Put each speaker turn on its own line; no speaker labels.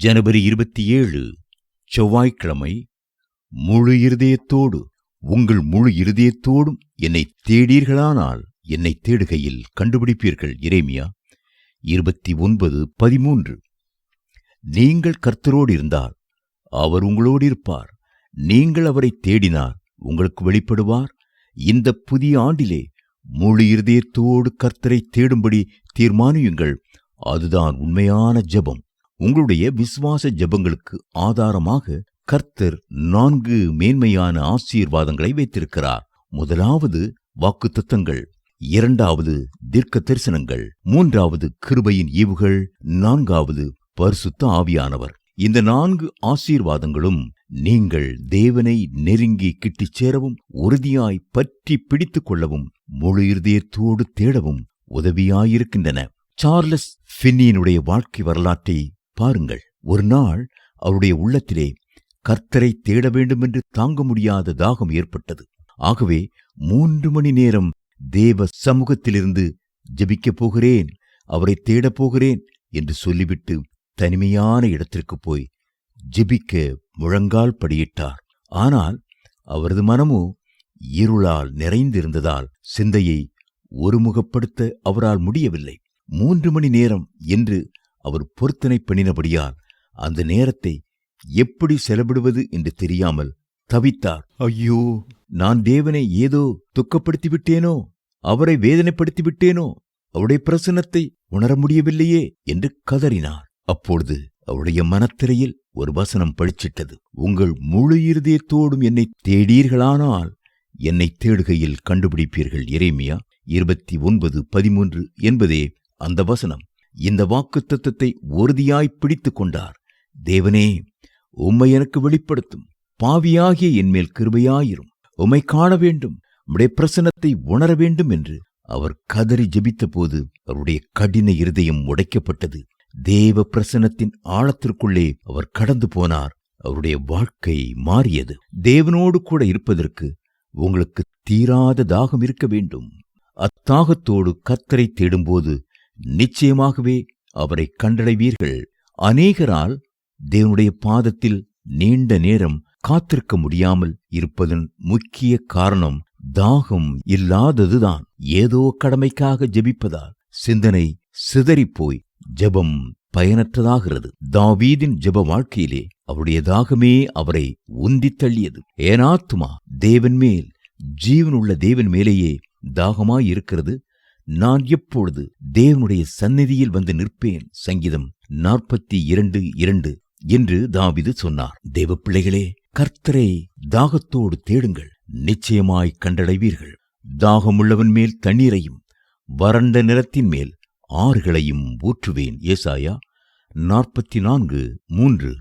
ஜனவரி 27 செவ்வாய்க்கிழமை. முழு இருதயத்தோடு, உங்கள் முழு இருதயத்தோடும் என்னை தேடீர்களானால் என்னை தேடுகையில் கண்டுபிடிப்பீர்கள். எரேமியா 29:13. நீங்கள் கர்த்தரோடு இருந்தால் அவர் உங்களோடு இருப்பார். நீங்கள் அவரை தேடினால் உங்களுக்கு வெளிப்படுவார். இந்த புதிய ஆண்டிலே முழு இருதயத்தோடு கர்த்தரை தேடும்படி தீர்மானியுங்கள். அதுதான் உண்மையான ஜெபம். உங்களுடைய விசுவாச ஜெபங்களுக்கு ஆதாரமாக கர்த்தர் 4 மேன்மையான ஆசீர்வாதங்களை வைத்திருக்கிறார். முதலாவது வாக்குத்தத்தங்கள், 2வது தீர்க்க தரிசனங்கள், 3வது கிருபையின் ஈவுகள், 4வது பரிசுத்த ஆவியானவர். இந்த 4 ஆசீர்வாதங்களும் நீங்கள் தேவனை நெருங்கி கிட்டிச் சேரவும், உறுதியாய் பற்றி பிடித்துக் கொள்ளவும், முழு இருதயத்தோடு தேடவும் உதவியாயிருக்கின்றன. சார்லஸ் ஃபின்னியினுடைய வாழ்க்கை வரலாற்றை பாருங்கள். ஒரு நாள் அவருடைய உள்ளத்திலே கர்த்தரை தேட வேண்டும் என்று தாங்க முடியாத தாகம் ஏற்பட்டது. ஆகவே 3 மணி நேரம் தேவ சமூகத்திலிருந்து ஜெபிக்கப் போகிறேன், அவரை தேடப் போகிறேன் என்று சொல்லிவிட்டு தனிமையான இடத்திற்கு போய் ஜெபிக்க முழங்கால் படியிட்டார். ஆனால் அவரது மனமோ இருளால் நிறைந்திருந்ததால் சிந்தையை ஒருமுகப்படுத்த அவரால் முடியவில்லை. 3 மணி நேரம் என்று அவர் பொருத்தனை பண்ணினபடியால் அந்த நேரத்தை எப்படி செலவிடுவது என்று தெரியாமல் தவித்தார். ஐயோ, நான் தேவனை ஏதோ துக்கப்படுத்தி விட்டேனோ, அவரை வேதனைப்படுத்தி விட்டேனோ, அவருடைய பிரசன்னத்தை உணர முடியவில்லையே என்று கதறினார். அப்பொழுது அவருடைய மனத்திரையில் ஒரு வசனம் பளிச்சிட்டது. உங்கள் முழு இருதயத்தோடும் என்னை தேடீர்களானால் என்னை தேடுகையில் கண்டுபிடிப்பீர்கள். எரேமியா 29:13 என்பதே அந்த வசனம். இந்த வாக்குத்தத்தத்தை உறுதியாய் பிடித்துக் கொண்டார். தேவனே, உம்மை எனக்கு வெளிப்படுத்தும். பாவியாகிய என்மேல் கிருபையாயிரும். உம்மை காண வேண்டும், உம்முடைய பிரசன்னத்தை உணர வேண்டும் என்று அவர் கதறி ஜெபித்த போது அவருடைய கடின இருதயம் உடைக்கப்பட்டது. தேவ பிரசன்னத்தின் ஆழத்திற்குள்ளே அவர் கடந்து போனார். அவருடைய வாழ்க்கை மாறியது. தேவனோடு கூட இருப்பதற்கு உங்களுக்கு தீராத தாகம் இருக்க வேண்டும். அத்தாகத்தோடு கர்த்தரை தேடும்போது நிச்சயமாகவே அவரை கண்டடைவீர்கள். அநேகரால் தேவனுடைய பாதத்தில் நீண்ட நேரம் காத்திருக்க முடியாமல் இருப்பதன் முக்கிய காரணம் தாகம் இல்லாததுதான். ஏதோ கடமைக்காக ஜெபிப்பதால் சிந்தனை சிதறிப்போய் ஜெபம் பயனற்றதாகிறது. தாவீதின் ஜெப வாழ்க்கையிலே அவருடைய தாகமே அவரை உந்தித் தள்ளியது. என் ஆத்துமா தேவன் மேல், ஜீவனுள்ள தேவன் மேலேயே தாகமாயிருக்கிறது. நான் எப்பொழுது தேவனுடைய சந்நிதியில் வந்து நிற்பேன். சங்கீதம் 42:2 என்று தாவீது சொன்னார். தேவ பிள்ளைகளே, கர்த்தரை தாகத்தோடு தேடுங்கள், நிச்சயமாய் கண்டடைவீர்கள். தாகமுள்ளவன் மேல் தண்ணீரையும் வறண்ட நிலத்தின் மேல் ஆறுகளையும் ஊற்றுவேன். ஏசாயா 44:3.